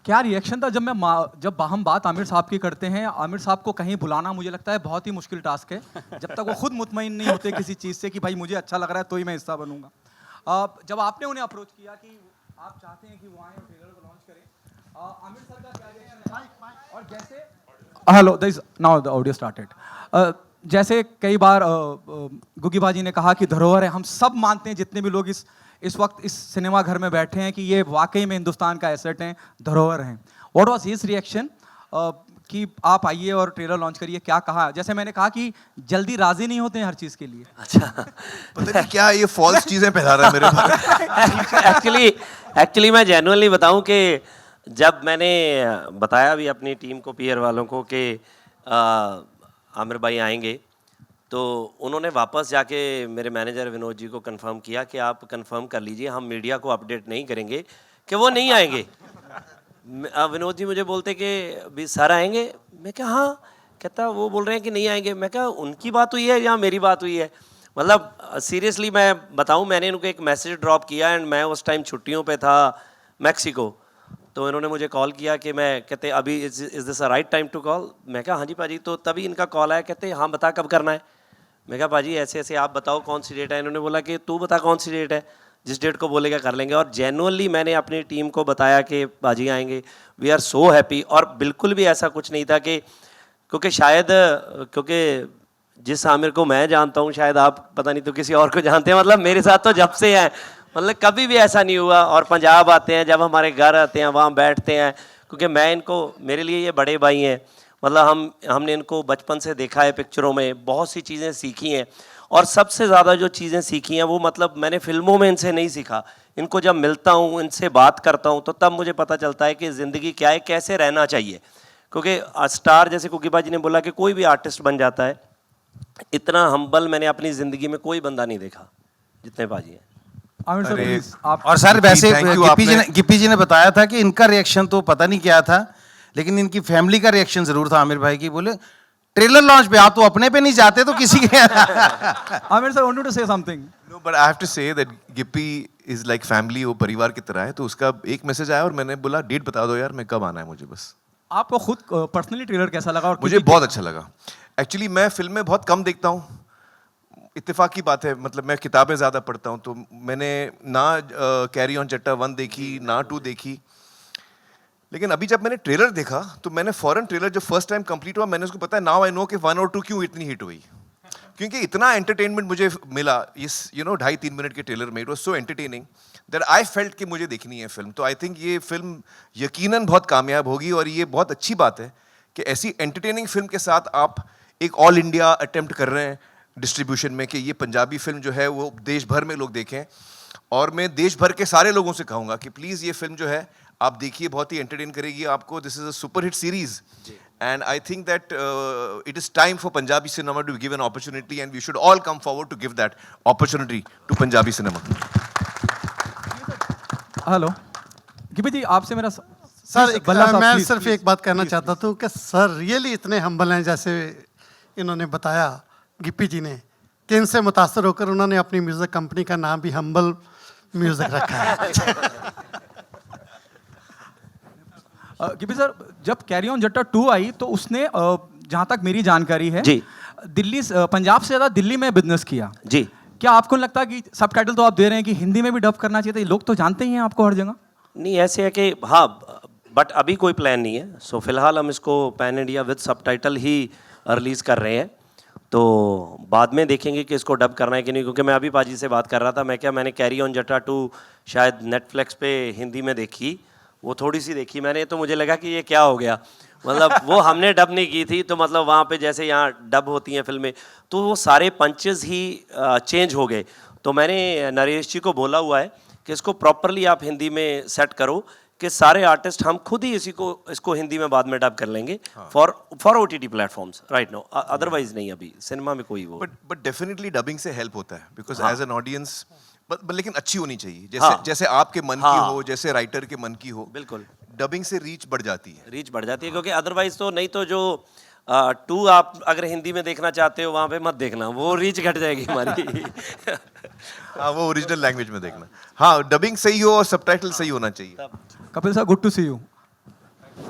क्या रिएक्शन था जब हम बात आमिर साहब की करते हैं? आमिर साहब को कहीं बुलाना मुझे लगता है बहुत ही मुश्किल टास्क है, जब तक वो खुद मुतमईन नहीं होते किसी चीज़ से कि भाई मुझे अच्छा लग रहा है तो ही मैं हिस्सा बनूंगा। जब आपने उन्हें अप्रोच किया कि आप चाहते हैं कि वो आए और ट्रेलर को लॉन्च करें, आमिर सर का क्या रिएक्शन है? और जैसे hello this now the audio started. जैसे कई बार गुगी बाजी ने कहा कि धरोहर है, हम सब मानते हैं जितने भी लोग इस वक्त इस सिनेमा घर में बैठे हैं कि ये वाकई में हिंदुस्तान का एसेट हैं, धरोहर हैं। व्हाट वाज हिज रिएक्शन कि आप आइए और ट्रेलर लॉन्च करिए? क्या कहा? जैसे मैंने कहा कि जल्दी राजी नहीं होते हैं हर चीज़ के लिए। अच्छा पता नहीं क्या ये फॉल्स चीजें फैला रहा है मेरे बारे में। एक्चुअली मैं जेन्युइनली बताऊं कि जब मैंने बताया भी अपनी टीम को, पीयर वालों को कि आमिर भाई आएंगे, तो उन्होंने वापस जाके मेरे मैनेजर विनोद जी को कंफर्म किया कि आप कंफर्म कर लीजिए, हम मीडिया को अपडेट नहीं करेंगे कि वो नहीं आएंगे। विनोद जी मुझे बोलते कि भी सर आएंगे। मैं क्या हाँ, कहता वो बोल रहे हैं कि नहीं आएंगे। मैं क्या उनकी बात हुई है या मेरी बात हुई है? मतलब सीरियसली मैं बताऊं, मैंने उनको एक मैसेज ड्रॉप किया एंड मैं उस टाइम छुट्टियों पे था मैक्सिको। तो इन्होंने मुझे कॉल किया कि मैं कहते अभी is this a right time to call? मैं कहा हाँ जी पाजी। तो तभी इनका कॉल आया, कहते हाँ बता कब करना है। मैं कहा पाजी ऐसे ऐसे आप बताओ कौन सी डेट है। इन्होंने बोला कि तू बता कौन सी डेट है, जिस डेट को बोलेगा कर लेंगे। और जेन्युइनली मैंने अपनी टीम को बताया कि पाजी आएंगे। We are so happy. और बिल्कुल भी ऐसा कुछ नहीं था कि क्योंकि जिस आमिर को मैं जानता हूँ शायद आप पता नहीं तो किसी और को जानते हैं। मतलब मेरे साथ तो जब से हैं, मतलब कभी भी ऐसा नहीं हुआ। और पंजाब आते हैं, जब हमारे घर आते हैं वहाँ बैठते हैं, क्योंकि मैं इनको, मेरे लिए ये बड़े भाई हैं। मतलब हमने इनको बचपन से देखा है पिक्चरों में, बहुत सी चीज़ें सीखी हैं। और सबसे ज़्यादा जो चीज़ें सीखी हैं वो मतलब मैंने फिल्मों में इनसे नहीं सीखा। इनको जब मिलता हूँ, इनसे बात करता हूँ, तो तब मुझे पता चलता है कि ज़िंदगी क्या है, कैसे रहना चाहिए। क्योंकि स्टार जैसे कुकीबा जी ने बोला कि कोई भी आर्टिस्ट बन जाता है, इतना हम्बल मैंने अपनी ज़िंदगी में कोई बंदा नहीं देखा जितने बाजी हैं। आमिर सर प्लीज आप। और सर वैसे thank you, गिप्पी जी ने बताया था कि इनका रिएक्शन तो पता नहीं क्या था, लेकिन इनकी फैमिली का रिएक्शन जरूर था आमिर भाई की। बोले ट्रेलर लॉन्च पे आप तो अपने पे नहीं जाते तो किसी के Aamir sir wanted to say something. No, but I have to say that Gippy is like family, वो परिवार की तरह है। तो उसका एक मैसेज आया और मैंने बोला डेट बता दो यार, मैं कब आना है मुझे बस। आपको खुद पर्सनली ट्रेलर कैसा लगा? और मुझे बहुत अच्छा लगा। एक्चुअली मैं फिल्में बहुत कम देखता हूँ, इत्तेफाक की बात है। मतलब मैं किताबें ज़्यादा पढ़ता हूँ, तो मैंने ना कैरी ऑन जट्टा 1 देखी, ना 2 देखी। लेकिन अभी जब मैंने ट्रेलर देखा तो मैंने फॉरेन ट्रेलर जब फर्स्ट टाइम कंप्लीट हुआ, मैंने उसको पता है नाउ आई नो कि 1 और 2 क्यों इतनी हिट हुई। क्योंकि इतना एंटरटेनमेंट मुझे मिला इस 2.5-3 मिनट के ट्रेलर में। It was so entertaining that I felt कि मुझे देखनी है फिल्म। तो आई थिंक ये फिल्म यकीनन बहुत कामयाब होगी। और ये बहुत अच्छी बात है कि ऐसी एंटरटेनिंग फिल्म के साथ आप एक ऑल इंडिया अटेम्प्ट कर रहे हैं डिस्ट्रीब्यूशन में, कि ये पंजाबी फिल्म जो है वो देश भर में लोग देखें। और मैं देश भर के सारे लोगों से कहूँगा कि प्लीज़ ये फिल्म जो है आप देखिए, बहुत ही एंटरटेन करेगी आपको। This is a super hit series and I think that it is time for Punjabi cinema to be given opportunity, and we should all come forward to give that opportunity to Punjabi cinema. Hello Gippy ji, आपसे मेरा sir बल्ला साहब, मैं please, सिर्फ please, एक बात कहना please, चाहता था कि सर रियली इतने हम्बल हैं, जैसे इन्होंने बताया गिप्पी जी ने, कि इनसे मुतासर होकर उन्होंने अपनी म्यूज़िक कंपनी का नाम भी हम्बल म्यूज़िक रखा है। गिप्पी सर, जब कैरी ऑन जट्टा 2 आई तो उसने जहाँ तक मेरी जानकारी है जी, पंजाब से ज़्यादा दिल्ली में बिजनेस किया जी। क्या आपको नहीं लगता कि सबटाइटल तो आप दे रहे हैं कि हिंदी में भी डब करना चाहिए था? लोग तो जानते ही हैं आपको हर जगह। नहीं ऐसे है कि हाँ, बट अभी कोई प्लान नहीं है। सो फिलहाल हम इसको pan India with subtitle he release कर रहे हैं। तो बाद में देखेंगे कि इसको डब करना है कि नहीं। क्योंकि मैं अभी पाजी से बात कर रहा था, मैंने कैरी ऑन जट्टा 2 शायद नेटफ्लिक्स पे हिंदी में देखी, वो थोड़ी सी देखी मैंने, तो मुझे लगा कि ये क्या हो गया। मतलब वो हमने डब नहीं की थी, तो मतलब वहाँ पे जैसे यहाँ डब होती हैं फिल्में, तो वो सारे पंचेस ही चेंज हो गए। तो मैंने नरेश जी को बोला हुआ है कि इसको प्रॉपरली आप हिंदी में सेट करो, कि सारे आर्टिस्ट हम खुद ही इसको हिंदी में बाद में डब कर लेंगे for OTT platforms right now. Otherwise नहीं, अभी सिनेमा में कोई वो। बट डेफिनेटली डबिंग से हेल्प होता है, बिकॉज हाँ। एज एन ऑडियंस, लेकिन अच्छी होनी चाहिए, जैसे हाँ। जैसे आपके मन हाँ। की हो, जैसे राइटर के मन की हो। बिल्कुल, डबिंग से रीच बढ़ जाती है। रीच बढ़ जाती है। क्योंकि अदरवाइज तो नहीं, तो जो 2 आप अगर हिंदी में देखना चाहते हो वहाँ पे मत देखना, वो रीच घट जाएगी हमारी। हाँ, वो ओरिजिनल लैंग्वेज में देखना। हाँ, डबिंग सही हो और सबटाइटल सही होना चाहिए। Kapil sir, good to see you.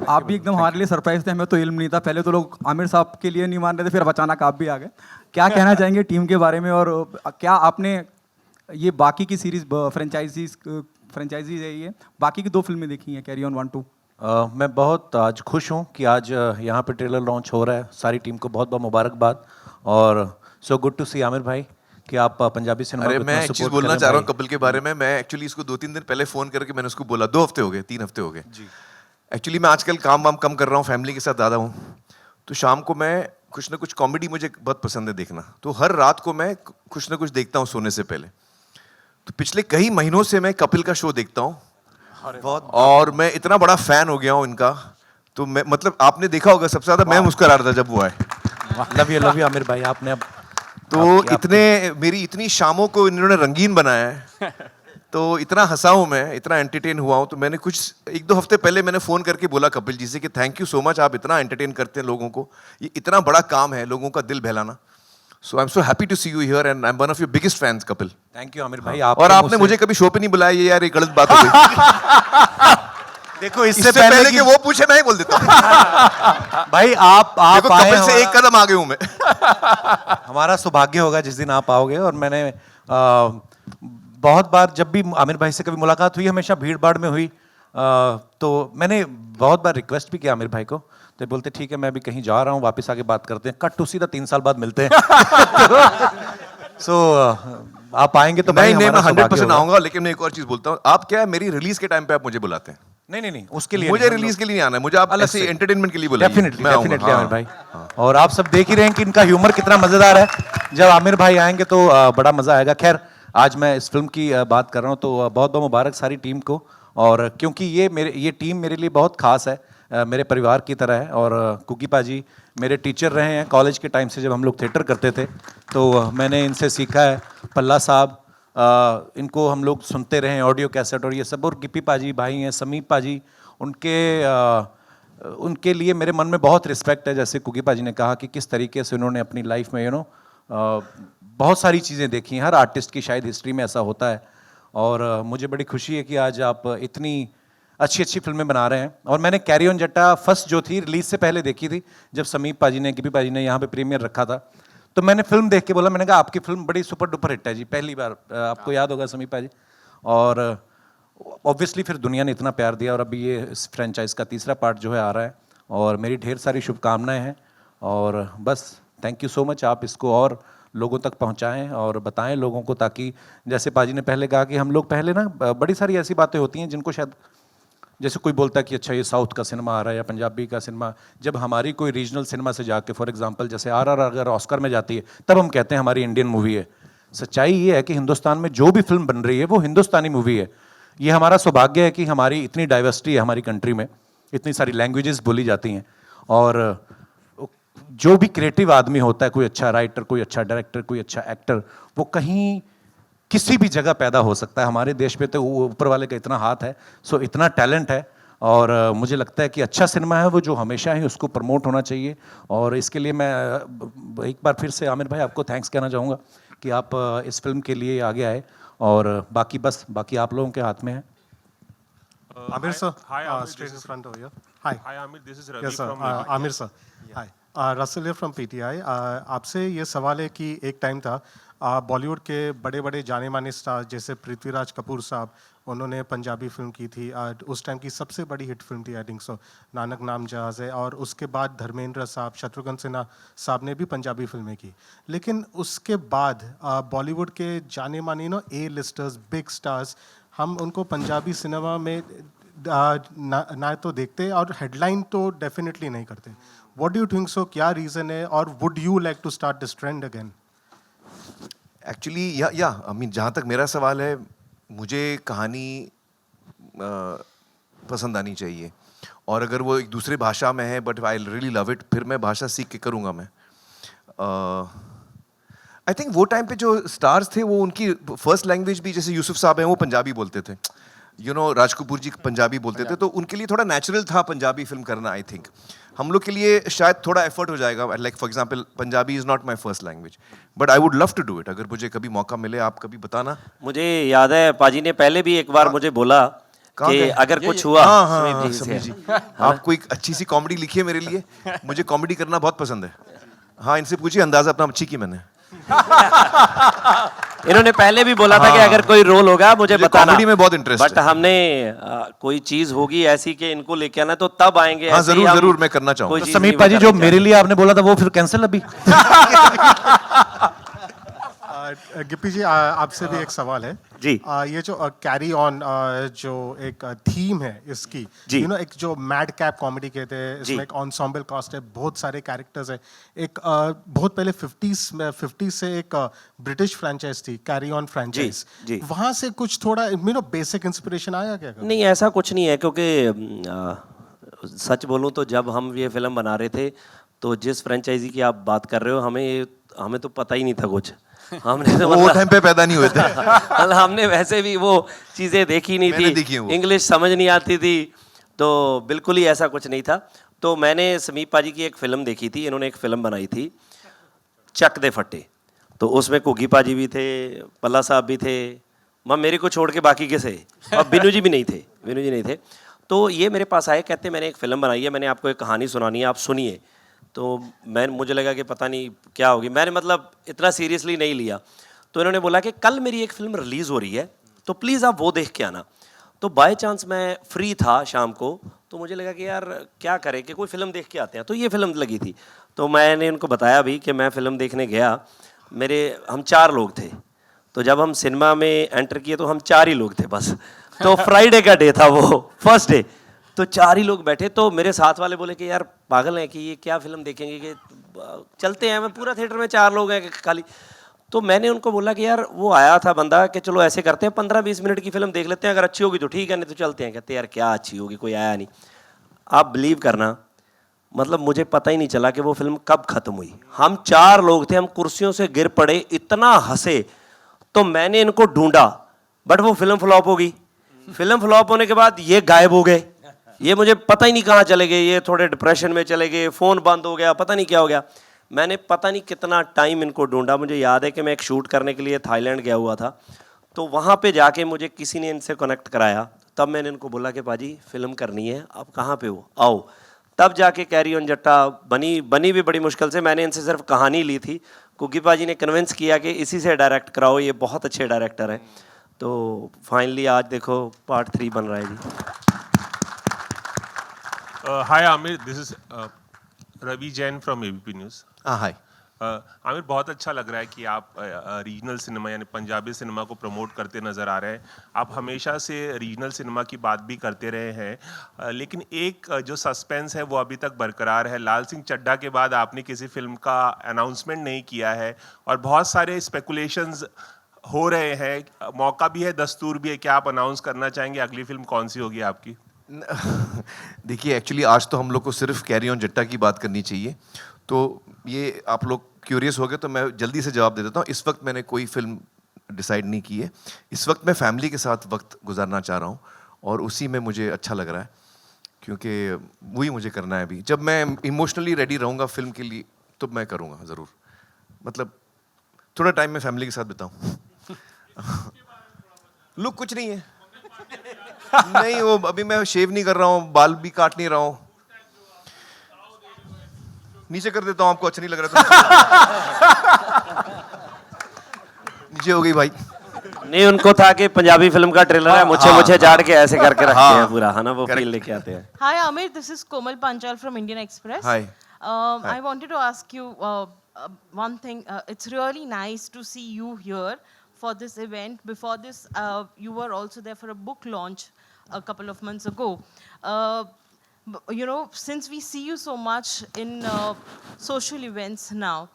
आप भी एकदम हमारे लिए सरप्राइज थे, हमें तो इल्म नहीं था। पहले तो लोग आमिर साहब के लिए नहीं मान रहे थे, फिर अब अचानक आप भी आ गए। क्या कहना चाहेंगे टीम के बारे में, और क्या आपने ये बाकी की सीरीज फ्रेंचाइजीज है, ये बाकी की 2 फिल्में देखी हैं, कैरी ऑन 1, 2? मैं बहुत आज खुश हूँ कि आज यहाँ पे ट्रेलर लॉन्च हो रहा है। सारी टीम को बहुत बहुत मुबारकबाद, और सो गुड टू सी आमिर भाई कि आप पंजाबी सिनेमा अरे को मैं इतना एक चीज support बोलना कर चाह रहा हैं हूँ कपिल के बारे में। मैं एक्चुअली इसको 2-3 दिन पहले फोन करके मैंने उसको बोला, 2 हफ्ते हो गए, 3 हफ्ते हो गए जी। एक्चुअली मैं आजकल काम वाम कम कर रहा हूँ, फैमिली के साथ ज़्यादा हूँ, तो शाम को मैं कुछ ना कुछ कॉमेडी मुझे बहुत पसंद है देखना, तो हर रात को मैं कुछ ना कुछ देखता हूँ सोने से पहले। तो पिछले कई महीनों से मैं कपिल का शो देखता हूँ, और मैं इतना बड़ा फैन हो गया हूँ इनका। तो मैं मतलब आपने देखा होगा, सबसे ज्यादा मैं मुस्कुरा रहा था जब वो आए। लव यू आमिर भाई, आपने अब तो इतने मेरी इतनी शामों को इन्होंने रंगीन बनाया है, तो इतना हंसा हूं मैं, इतना एंटरटेन हुआ हूं। तो मैंने कुछ 1-2 हफ्ते पहले मैंने फोन करके बोला कपिल जी से कि थैंक यू सो मच, आप इतना एंटरटेन करते हैं लोगों को, ये इतना बड़ा काम है लोगों का दिल बहलाना। So I am so happy to see you here and I am one of your biggest fans Kapil. Thank you Aamir भाई। और आपने मुझे कभी शो पे नहीं बुलाया, ये यार ये गलत बात हो गई। देखो इससे पहले कि वो पूछे मैं ही बोल देता हूं। भाई आप देखो आए, कपिल से एक कदम आगे हूं मैं। हमारा सौभाग्य होगा जिस दिन आप आओगे। और मैंने बहुत बार जब भी आमिर भाई से कभी मुलाकात हुई, हमेशा भीड़ भाड़ में हुई, तो मैंने बहुत बार रिक्वेस्ट भी किया आमिर भाई को, तो बोलते ठीक है मैं भी कहीं जा रहा हूँ, वापस आके बात करते हैं। कट टू सीधा 3 साल बाद मिलते हैं। सो आप आएंगे तो भाई नहीं मैं हमारा 100% सौभाग्य होगा। आऊंगा, लेकिन मैं एक और चीज बोलता हूँ, आप क्या है मेरी रिलीज के टाइम पे आप मुझे बुलाते हैं, नहीं उसके लिए मुझे नहीं, हम रिलीज लोग- के लिए नहीं आना है, मुझे आप अलग ऐसे से। एंटरटेनमेंट के लिए बुलाइए। डेफिनेटली मैं आऊंगा, डेफिनेटली हाँ। आमिर भाई। और आप सब देख ही रहे हैं कि इनका ह्यूमर कितना मजेदार है। जब आमिर भाई आएंगे तो बड़ा मजा आएगा। खैर आज मैं इस फिल्म की बात कर रहा हूँ, तो बहुत बहुत मुबारक सारी टीम को। और क्योंकि ये टीम मेरे लिए बहुत खास है, मेरे परिवार की तरह है। और कुकी पाजी मेरे टीचर रहे हैं कॉलेज के टाइम से, जब हम लोग थिएटर करते थे तो मैंने इनसे सीखा है। पल्ला साहब, इनको हम लोग सुनते रहे ऑडियो कैसेट और ये सब। और गिप्पी पाजी भाई हैं, समीप पाजी, उनके लिए मेरे मन में बहुत रिस्पेक्ट है। जैसे कुकी पाजी ने कहा कि किस तरीके से उन्होंने अपनी लाइफ में बहुत सारी चीज़ें देखी हैं। हर आर्टिस्ट की शायद हिस्ट्री में ऐसा होता है। और मुझे बड़ी खुशी है कि आज आप इतनी अच्छी अच्छी फिल्में बना रहे हैं। और मैंने कैरी ऑन जट्टा फर्स्ट जो थी रिलीज से पहले देखी थी, जब समीप पाजी ने, गिप्पी पाजी ने यहाँ पे प्रीमियर रखा था। तो मैंने फिल्म देख के बोला, मैंने कहा आपकी फिल्म बड़ी सुपर डुपर हिट है जी, पहली बार। आपको याद होगा समीप पाजी। और ऑब्वियसली फिर दुनिया ने इतना प्यार दिया, और अभी ये इस फ्रेंचाइज का 3रा पार्ट जो है आ रहा है, और मेरी ढेर सारी शुभकामनाएं हैं। और बस थैंक यू सो मच, आप इसको और लोगों तक पहुंचाएं और बताएं लोगों को, ताकि जैसे पाजी ने पहले कहा कि हम लोग पहले ना बड़ी सारी ऐसी बातें होती हैं जिनको शायद, जैसे कोई बोलता है कि अच्छा ये साउथ का सिनेमा आ रहा है या पंजाबी का सिनेमा, जब हमारी कोई रीजनल सिनेमा से जाके, फॉर एग्जांपल जैसे RRR अगर ऑस्कर में जाती है, तब हम कहते हैं हमारी इंडियन मूवी है। सच्चाई ये है कि हिंदुस्तान में जो भी फिल्म बन रही है वो हिंदुस्तानी मूवी है। ये हमारा सौभाग्य है कि हमारी इतनी डाइवर्सिटी है हमारी कंट्री में, इतनी सारी लैंग्वेजेस बोली जाती हैं। और जो भी क्रिएटिव आदमी होता है, कोई अच्छा राइटर, कोई अच्छा डायरेक्टर, कोई अच्छा एक्टर, वो कहीं किसी भी जगह पैदा हो सकता है। हमारे देश पे तो ऊपर वाले का इतना हाथ है, सो इतना टैलेंट है। और मुझे लगता है कि अच्छा सिनेमा है वो जो हमेशा ही उसको प्रमोट होना चाहिए। और इसके लिए मैं एक बार फिर से आमिर भाई आपको थैंक्स कहना चाहूँगा कि आप इस फिल्म के लिए आगे आए। और बाकी आप लोगों के हाथ में है। Amir sir, Hi, Amir, straight this in is- front over here. Hi. Hi, Amir. This is Ravi Yes, sir. from. Amir sir. Hi. Russell here from PTI. आपसे ये सवाल है कि एक टाइम था बॉलीवुड के बड़े बड़े जाने माने स्टार जैसे पृथ्वीराज कपूर साहब, उन्होंने पंजाबी फिल्म की थी। उस टाइम की सबसे बड़ी हिट फिल्म थी, आई थिंक सो, नानक नाम जहाज़ है। और उसके बाद धर्मेंद्र साहब, शत्रुघ्न सिन्हा साहब ने भी पंजाबी फिल्में की। लेकिन उसके बाद बॉलीवुड के जाने माने A-लिस्टर्स, बिग स्टार्स, हम उनको पंजाबी सिनेमा में ना तो देखते और हेडलाइन तो डेफिनेटली नहीं करते। What do you think so, क्या रीज़न है, और would you like to start this trend again? Actually या आई मीन जहाँ तक मेरा सवाल है, मुझे कहानी पसंद आनी चाहिए, और अगर वो एक दूसरे भाषा में है but I really love it, फिर मैं भाषा सीख के करूँगा मैं। आई थिंक वो टाइम पे जो स्टार्स थे वो उनकी फर्स्ट लैंग्वेज भी, जैसे यूसुफ साहब हैं वो पंजाबी बोलते थे, राज कपूर जी पंजाबी बोलते थे, तो उनके लिए थोड़ा नेचुरल था पंजाबी फिल्म करना। आई थिंक हम लोग के लिए शायद थोड़ा एफर्ट हो जाएगा। Like for example Punjabi is not my first language, but I would love to do it. अगर मुझे कभी मौका मिले, आप कभी बताना। मुझे याद है पाजी ने पहले भी एक बार मुझे बोला कहाँ कि गए? अगर कुछ हुआ हाँ हाँ सुमित हाँ, जी से। समीर जी आप कोई अच्छी सी कॉमेडी लिखिए मेरे लिए, मुझे कॉमेडी करना बहुत पसंद है। हाँ इनसे पूछिए, अंदाजा अपना अच्छी की मैंने। इन्होंने पहले भी बोला था कि हाँ। अगर कोई रोल होगा मुझे मुझे बताना। comedy में बहुत interest बट है। हमने कोई चीज होगी ऐसी कि इनको लेके आना तो तब आएंगे। हाँ, ऐसे ही जरूर, हम जरूर, मैं करना चाहूंगा। कोई तो चीज समीप नहीं पाजी जो करना मेरे चाहते। लिए आपने बोला था वो फिर कैंसिल अभी। गिप्पी जी आपसे भी एक सवाल है जी। ये जो कैरी ऑन जो एक थीम है इसकी, जी। एक जो मैड कैप कॉमेडी कहते हैं, जी। इसमें एक एंसेम्बल कास्ट है, बहुत सारे कैरेक्टर्स है। एक बहुत पहले 50 से एक ब्रिटिश फ्रेंचाइज थी, कैरी ऑन फ्रेंचाइज, जी। वहां से कुछ थोड़ा बेसिक इंस्पिरेशन आया क्या? नहीं ऐसा कुछ नहीं है, क्योंकि सच बोलूं तो जब हम ये फिल्म बना रहे थे तो जिस फ्रेंचाइजी की आप बात कर रहे हो हमें तो पता ही नहीं था कुछ। हमने तो वो टाइम पे पैदा नहीं हुए थे। मतलब हमने वैसे भी वो चीज़ें देखी नहीं मैंने देखी थी, है वो। इंग्लिश समझ नहीं आती थी, तो बिल्कुल ही ऐसा कुछ नहीं था। तो मैंने समीप पाजी की एक फ़िल्म देखी थी, इन्होंने एक फ़िल्म बनाई थी चक दे फट्टे, तो उसमें कुगी पाजी भी थे, पल्ला साहब भी थे, मेरे को छोड़ के बाकी के से, और बिनू जी भी नहीं थे, बिनू जी नहीं थे। तो ये मेरे पास आए, कहते मैंने एक फ़िल्म बनाई है, मैंने आपको एक कहानी सुनानी है, आप सुनिए। तो मुझे लगा कि पता नहीं क्या होगी, मैंने मतलब इतना सीरियसली नहीं लिया। तो इन्होंने बोला कि कल मेरी एक फ़िल्म रिलीज़ हो रही है तो प्लीज़ आप वो देख के आना। तो बाय चांस मैं फ्री था शाम को, तो मुझे लगा कि यार क्या करें कि कोई फ़िल्म देख के आते हैं, तो ये फ़िल्म लगी थी। तो मैंने उनको बताया भी कि मैं फ़िल्म देखने गया, हम 4 लोग थे, तो जब हम सिनेमा में एंटर किए तो हम 4 ही लोग थे बस। तो फ्राइडे का डे था वो, फर्स्ट डे, तो 4 ही लोग बैठे। तो मेरे साथ वाले बोले कि यार पागल हैं कि ये क्या फ़िल्म देखेंगे, कि चलते हैं। मैं पूरा थिएटर में 4 लोग हैं खाली। तो मैंने उनको बोला कि यार वो आया था बंदा कि चलो ऐसे करते हैं 15-20 मिनट की फ़िल्म देख लेते हैं, अगर अच्छी होगी तो ठीक है, नहीं तो चलते हैं। कहते यार क्या अच्छी होगी, कोई आया नहीं। आप बिलीव करना, मतलब मुझे पता ही नहीं चला कि वो फिल्म कब ख़त्म हुई। हम 4 लोग थे, हम कुर्सियों से गिर पड़े, इतना हंसे। तो मैंने इनको ढूंढा, बट वो फिल्म फ्लॉप हो गई। फिल्म फ्लॉप होने के बाद ये गायब हो गए, ये मुझे पता ही नहीं कहाँ चले गए, ये थोड़े डिप्रेशन में चले गए, फ़ोन बंद हो गया, पता नहीं क्या हो गया। मैंने पता नहीं कितना टाइम इनको ढूंढा। मुझे याद है कि मैं एक शूट करने के लिए थाईलैंड गया हुआ था, तो वहाँ पे जाके मुझे किसी ने इनसे कनेक्ट कराया। तब मैंने इनको बोला कि पाजी फिल्म करनी है, आप कहाँ पे हो, आओ। तब जाके कैरी ऑन जट्टा बनी भी बड़ी मुश्किल से। मैंने इनसे सिर्फ कहानी ली थी, कुकी पाजी ने कन्विंस किया कि इसी से डायरेक्ट कराओ, ये बहुत अच्छे डायरेक्टर हैं। तो फाइनली आज देखो पार्ट 3 बन रहा है जी। Hi Amir, this is Ravi Jain from ABP News. हाय। आमिर, बहुत अच्छा लग रहा है कि आप रीजनल सिनेमा यानी पंजाबी सिनेमा को प्रमोट करते नज़र आ रहे हैं। आप हमेशा से रीजनल सिनेमा की बात भी करते रहे हैं, लेकिन एक जो सस्पेंस है वो अभी तक बरकरार है। लाल सिंह चड्ढा के बाद आपने किसी फिल्म का अनाउंसमेंट नहीं किया है और बहुत सारे स्पेकुलेशंस हो रहे हैं। मौका भी है, दस्तूर भी है, क्या आप अनाउंस करना चाहेंगे अगली फिल्म कौन सी होगी आपकी? देखिए एक्चुअली आज तो हम लोग को सिर्फ कैरी ऑन जट्टा की बात करनी चाहिए, तो ये आप लोग क्यूरियस हो गए तो मैं जल्दी से जवाब दे देता हूँ। इस वक्त मैंने कोई फिल्म डिसाइड नहीं की है। इस वक्त मैं फैमिली के साथ वक्त गुजारना चाह रहा हूँ और उसी में मुझे अच्छा लग रहा है, क्योंकि वही मुझे करना है अभी। जब मैं इमोशनली रेडी रहूँगा फिल्म के लिए तो मैं करूँगा ज़रूर। मतलब थोड़ा टाइम मैं फैमिली के साथ बिताऊँ। लुक कुछ नहीं है। नहीं, वो अभी मैं शेव नहीं कर रहा हूँ, बाल भी काट नहीं रहा हूँ। नीचे कर देता हूँ, आपको अच्छा नहीं लग रहा तो नीचे हो गई भाई। नहीं, उनको था कि पंजाबी फिल्म का ट्रेलर है, मुझे झाड़ के ऐसे करके रखते हैं पूरा, है ना, वो फील लेके आते हैं। Hi Amir, this is Komal Panchal from Indian Express. Hi. I wanted to ask you one thing. It's really nice to see you here for this event. Before this, you were also there for a book launch a couple of months ago. Since we see you so much in social events now,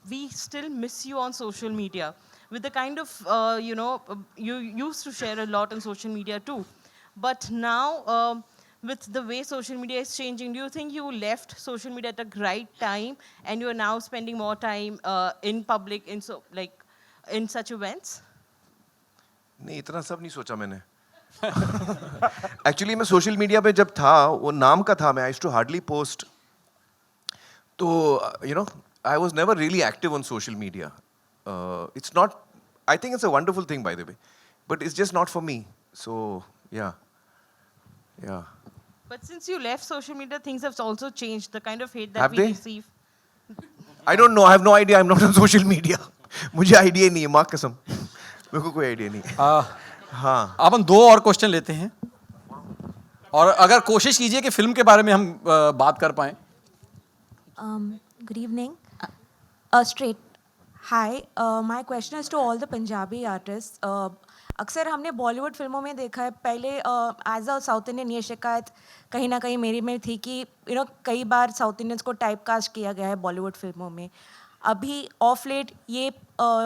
we still miss you on social media. With the kind of, you used to share a lot on social media too. But now, with the way social media is changing, do you think you left social media at the right time and you are now spending more time in public, in such events? नहीं, इतना सब नहीं सोचा मैंने। Actually मैं social media पे जब था, वो नाम का था, मैं I used to hardly post, तो I was never really active on social media. It's not, I think it's a wonderful thing by the way, but it's just not for me. So yeah. Yeah. But since you left social media, things have also changed. The kind of hate that Have we they? receive. I don't know. I have no idea. I'm not on social media. मुझे idea नहीं है, माँ कसम मेरे को कोई idea नहीं है। हाँ अब हम 2 और क्वेश्चन लेते हैं और अगर कोशिश कीजिए कि फिल्म के बारे में हम बात कर पाएं। Good evening. Straight. Hi. My question is to all the Punjabi artists. अक्सर हमने बॉलीवुड फिल्मों में देखा है, पहले एज अ साउथ इंडियन ये शिकायत कहीं ना कहीं मेरी में थी कि कई बार साउथ इंडियंस को टाइप कास्ट किया गया है बॉलीवुड फिल्मों में। अभी ऑफ लेट ये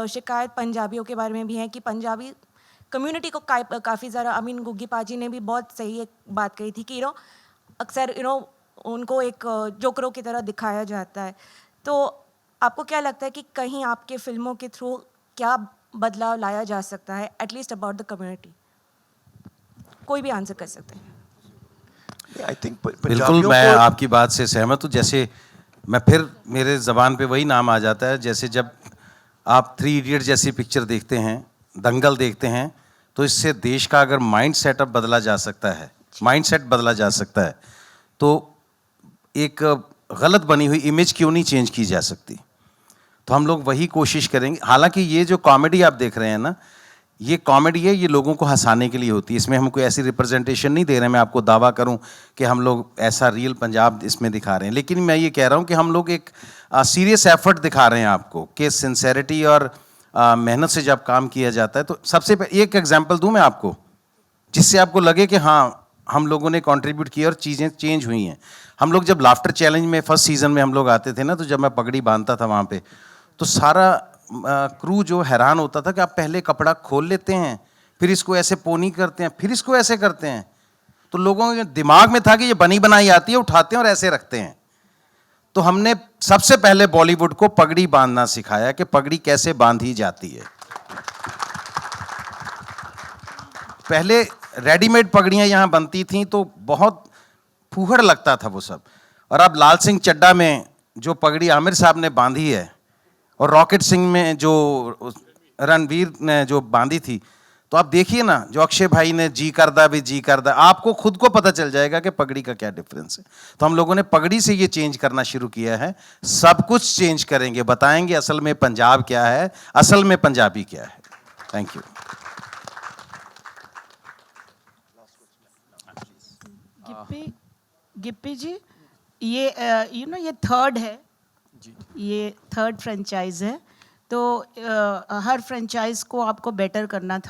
शिकायत पंजाबियों के बारे में भी है कि पंजाबी कम्युनिटी को काफ़ी ज़्यादा, आई मीन गुग्गी पाजी ने भी बहुत सही एक बात कही थी कि अक्सर उनको एक जोकरों की तरह दिखाया जाता है। तो आपको क्या लगता है कि कहीं आपके फिल्मों के थ्रू क्या बदलाव लाया जा सकता है, एटलीस्ट अबाउट द कम्युनिटी? कोई भी आंसर कर सकते हैं। आई थिंक बिल्कुल मैं आपकी बात से सहमत हूँ। जैसे मैं फिर मेरे ज़बान पे वही नाम आ जाता है, जैसे जब आप 3 इडियट जैसी पिक्चर देखते हैं, दंगल देखते हैं, तो इससे देश का अगर माइंड सेटअप बदला जा सकता है, माइंड सेट बदला जा सकता है, तो एक गलत बनी हुई इमेज क्यों नहीं चेंज की जा सकती? तो हम लोग वही कोशिश करेंगे। हालांकि ये जो कॉमेडी आप देख रहे हैं ना, ये कॉमेडी है, ये लोगों को हंसाने के लिए होती है। इसमें हम कोई ऐसी रिप्रेजेंटेशन नहीं दे रहे हैं, मैं आपको दावा करूं कि हम लोग ऐसा रियल पंजाब इसमें दिखा रहे हैं। लेकिन मैं ये कह रहा हूं कि हम लोग एक सीरियस एफर्ट दिखा रहे हैं आपको कि सिंसेरिटी और मेहनत से जब काम किया जाता है। तो सबसे एक एग्जाम्पल दूं मैं आपको, जिससे आपको लगे कि हाँ हम लोगों ने कंट्रीब्यूट किया और चीज़ें चेंज हुई हैं। हम लोग जब लाफ्टर चैलेंज में फर्स्ट सीज़न में हम लोग आते थे ना, तो जब मैं पगड़ी बांधता था वहाँ पे, तो सारा क्रू जो हैरान होता था कि आप पहले कपड़ा खोल लेते हैं, फिर इसको ऐसे पोनी करते हैं, फिर इसको ऐसे करते हैं। तो लोगों के दिमाग में था कि ये बनी बनाई आती है, उठाते हैं और ऐसे रखते हैं। तो हमने सबसे पहले बॉलीवुड को पगड़ी बांधना सिखाया कि पगड़ी कैसे बांधी जाती है। पहले रेडीमेड पगड़ियाँ यहाँ बनती थीं तो बहुत फूहड़ लगता था वो सब। और अब लाल सिंह चड्ढा में जो पगड़ी आमिर साहब ने बांधी है और रॉकेट सिंह में जो रणवीर ने जो बांधी थी, तो आप देखिए ना, जो अक्षय भाई ने जी करदा भी जी करदा, आपको खुद को पता चल जाएगा कि पगड़ी का क्या डिफरेंस है। तो हम लोगों ने पगड़ी से ये चेंज करना शुरू किया है। सब कुछ चेंज करेंगे, बताएंगे असल में पंजाब क्या है, असल में पंजाबी क्या है। Thank you. गिप्पी जी, ये ये 3rd है, ये 3rd फ्रेंचाइज है, तो हर फ्रेंचाइज को आपको बेटर करना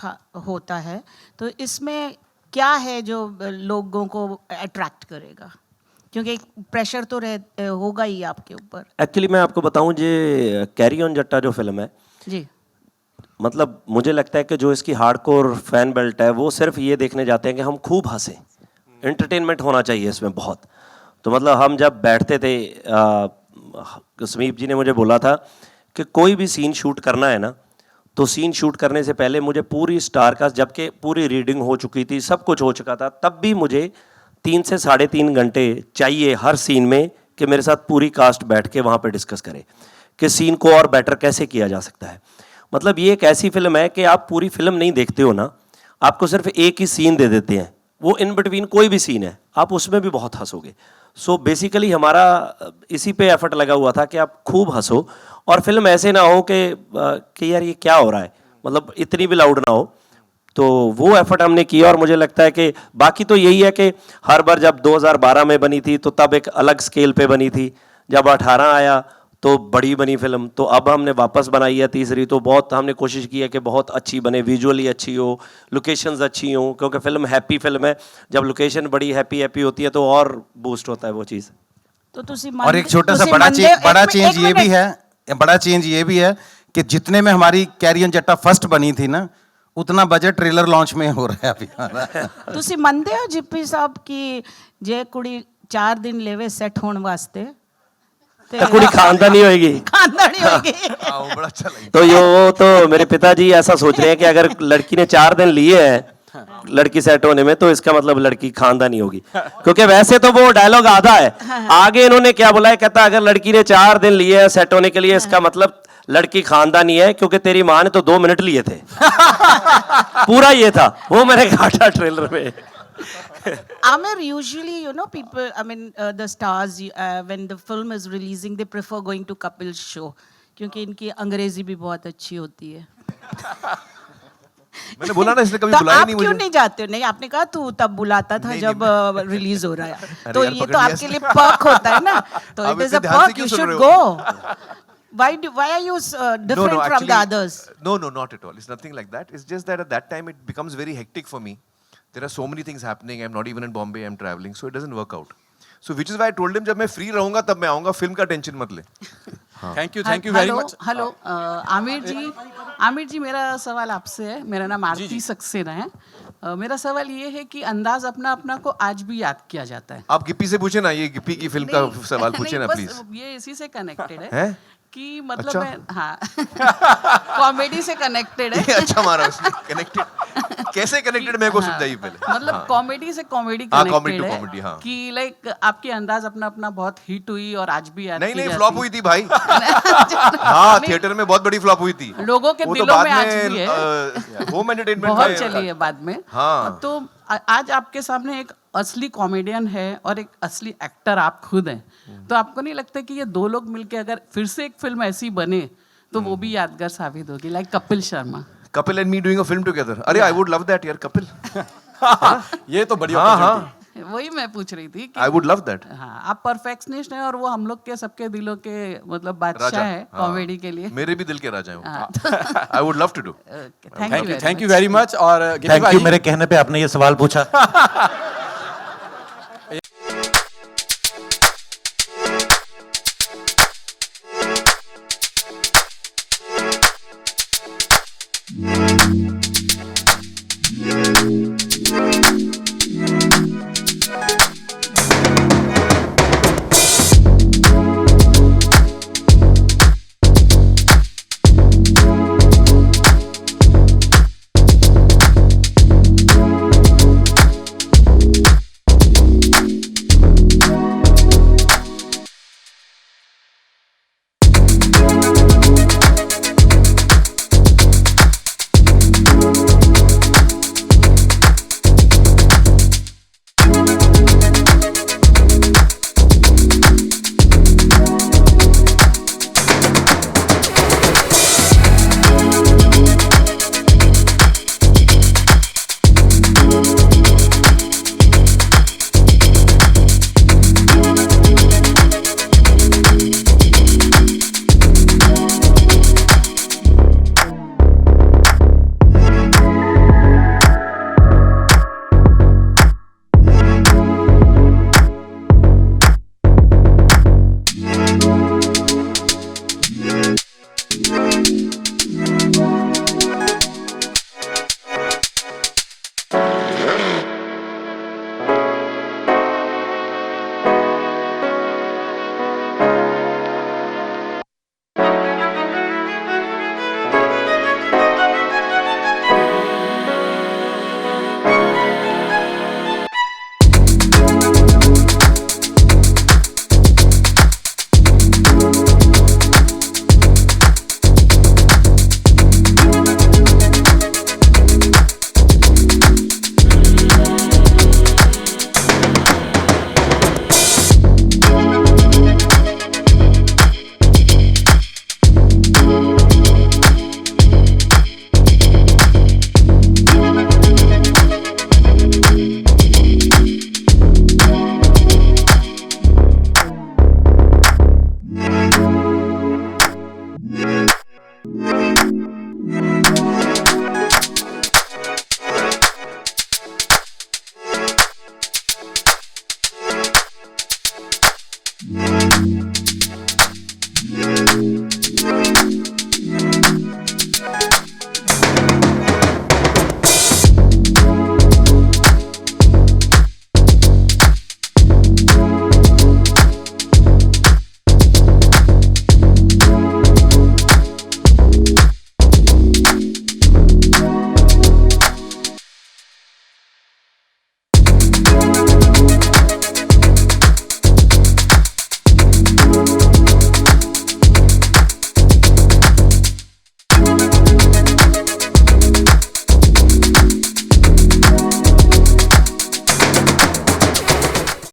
होता है, तो इसमें क्या है जो लोगों को अट्रैक्ट करेगा? क्योंकि प्रेशर तो होगा ही आपके ऊपर। एक्चुअली मैं आपको बताऊं, जे कैरी ऑन जट्टा जो फिल्म है जी, मतलब मुझे लगता है कि जो इसकी हार्डकोर फैन बेल्ट है वो सिर्फ ये देखने जाते हैं कि हम खूब हंसें, एंटरटेनमेंट होना चाहिए इसमें बहुत। तो मतलब हम जब बैठते थे, समीप जी ने मुझे बोला था कि कोई भी सीन शूट करना है ना, तो सीन शूट करने से पहले मुझे पूरी स्टार कास्ट, जबकि पूरी रीडिंग हो चुकी थी, सब कुछ हो चुका था, तब भी मुझे 3 से 3.5 घंटे चाहिए हर सीन में कि मेरे साथ पूरी कास्ट बैठ के वहाँ पे डिस्कस करे कि सीन को और बेटर कैसे किया जा सकता है। मतलब ये एक ऐसी फिल्म है कि आप पूरी फिल्म नहीं देखते हो ना, आपको सिर्फ एक ही सीन दे देते हैं, वो इन बिटवीन कोई भी सीन है, आप उसमें भी बहुत हंसोगे। सो बेसिकली हमारा इसी पे एफर्ट लगा हुआ था कि आप खूब हंसो और फिल्म ऐसे ना हो कि यार ये क्या हो रहा है, मतलब इतनी भी लाउड ना हो। तो वो एफर्ट हमने किया और मुझे लगता है कि बाकी तो यही है कि हर बार जब 2012 में बनी थी तो तब एक अलग स्केल पे बनी थी, जब 18 आया तो बड़ी बनी फिल्म, तो अब हमने वापस बनाई है तीसरी, तो बहुत हमने कोशिश की है कि बहुत अच्छी बने, विजुअली अच्छी हो, लोकेशंस अच्छी हो, क्योंकि फिल्म हैप्पी फिल्म है, जब लोकेशन बड़ी हैप्पी हैप्पी होती है तो और बूस्ट होता है वो चीज़। तो और एक छोटा सा बड़ा चेंज ये भी है, बड़ा चेंज ये भी है कि जितने में हमारी कैरी ऑन जट्टा फर्स्ट बनी थी ना, उतना बजट ट्रेलर लॉन्च में हो रहा है अभी हमारा। ਤੁਸੀਂ ਮੰਨਦੇ ਹੋ ਜਿੱਪੀ ਸਾਹਿਬ ਕਿ ਜੇ ਕੁੜੀ 4 दिन लेवे सेट होने वास्ते तो कुड़ी खानदानी होएगी, खानदानी होगी। वो बड़ा अच्छा लगा। तो तो मेरे पिताजी ऐसा सोच रहे हैं कि अगर लड़की ने 4 दिन लिए हैं लड़की सेट होने में, तो इसका मतलब लड़की खानदानी होगी, क्योंकि वैसे तो वो डायलॉग आधा है, आगे इन्होंने क्या बोला है, कहता अगर लड़की ने 4 दिन लिए हैं सेट होने के लिए, इसका मतलब लड़की खानदानी है, क्योंकि तेरी माँ ने तो 2 मिनट लिए थे। पूरा ये था, वो मैंने काटा ट्रेलर में। Amir, usually, you know, people, I mean, the stars, when the film is releasing, they prefer going to Kapil's show. क्योंकि इनकी अंग्रेजी भी बहुत अच्छी होती है. मैंने बोला ना इसने कभी तो बुलाया आप नहीं क्यों मुझे. नहीं जाते हो? नहीं, आपने कहा तू तब बुलाता था नहीं, जब रिलीज हो रहा है. अरे तो यार, ये पकड़ तो लिया आपके इसने. लिए पर्क होता है ना. तो आप इट इज इतने अ ध्यान से पर्क, क्यों यू सुन शुड रहे गो. हो? Why are you different from the others? No, not at all. It's nothing like that. It's just that at that time it becomes very hectic for me. There are so many things happening. I'm not even in Bombay. I'm traveling, so it doesn't work out. So which is why I told him जब मैं free रहूँगा तब मैं आऊँगा. Film का tension मत ले. Thank you very much. Hello Aamir ji मेरा सवाल आपसे है. मेरा नाम आरती सक्सेना है. मेरा सवाल ये है कि अंदाज अपना अपना को आज भी याद किया जाता है. आप गिप्पी से पूछे ना, ये गिप्पी की फिल्म का सवाल पूछे ना बस प्लीज. ये इसी से कनेक्टेड है हैं? कि मतलब अच्छा? मैं हाँ कॉमेडी से कनेक्टेड है. ये अच्छा मारा उसने. कनेक्टेड कैसे कनेक्टेड मेरे को समझाइए पहले. मतलब कॉमेडी से कॉमेडी हाँ, comedy कनेक्टेड to है comedy, हाँ. कि लाइक आपकी अंदाज अपना अपना बहुत हिट हुई और आज भी याद नहीं की नहीं जाती फ्लॉप है. हुई थी भाई. हाँ थिएटर में बहुत बड़ी फ्लॉप हुई थी. लोगों के वो तो दिलों बाद में आज भी है. होम एंटरटेनमेंट बहुत चली है बाद में. हाँ. तो आज आपके सामने एक असली कॉमेडियन है और एक असली एक्टर आप खुद हैं. तो आपको नहीं लगता कि ये दो लोग मिलके अगर फिर से एक फिल्म ऐसी बने तो वो भी यादगार साबित होगी, like Kapil Sharma. Kapil and me doing a film together. अरे आई वुड लव दैट यार. कपिल. ये तो बढ़िया हाँ opportunity. हाँ. वही मैं पूछ रही थी कि आई वुड लव दैट. हाँ आप परफेक्शनिस्ट हैं और वो हम लोग के सबके दिलों के मतलब राजा बादशाह है हाँ. कॉमेडी के लिए. मेरे भी दिल के राजा हैं. हाँ. I would love to do. Thank you thank you very much. और गिप्पी थैंक यू भाई, मेरे कहने पे आपने ये सवाल पूछा.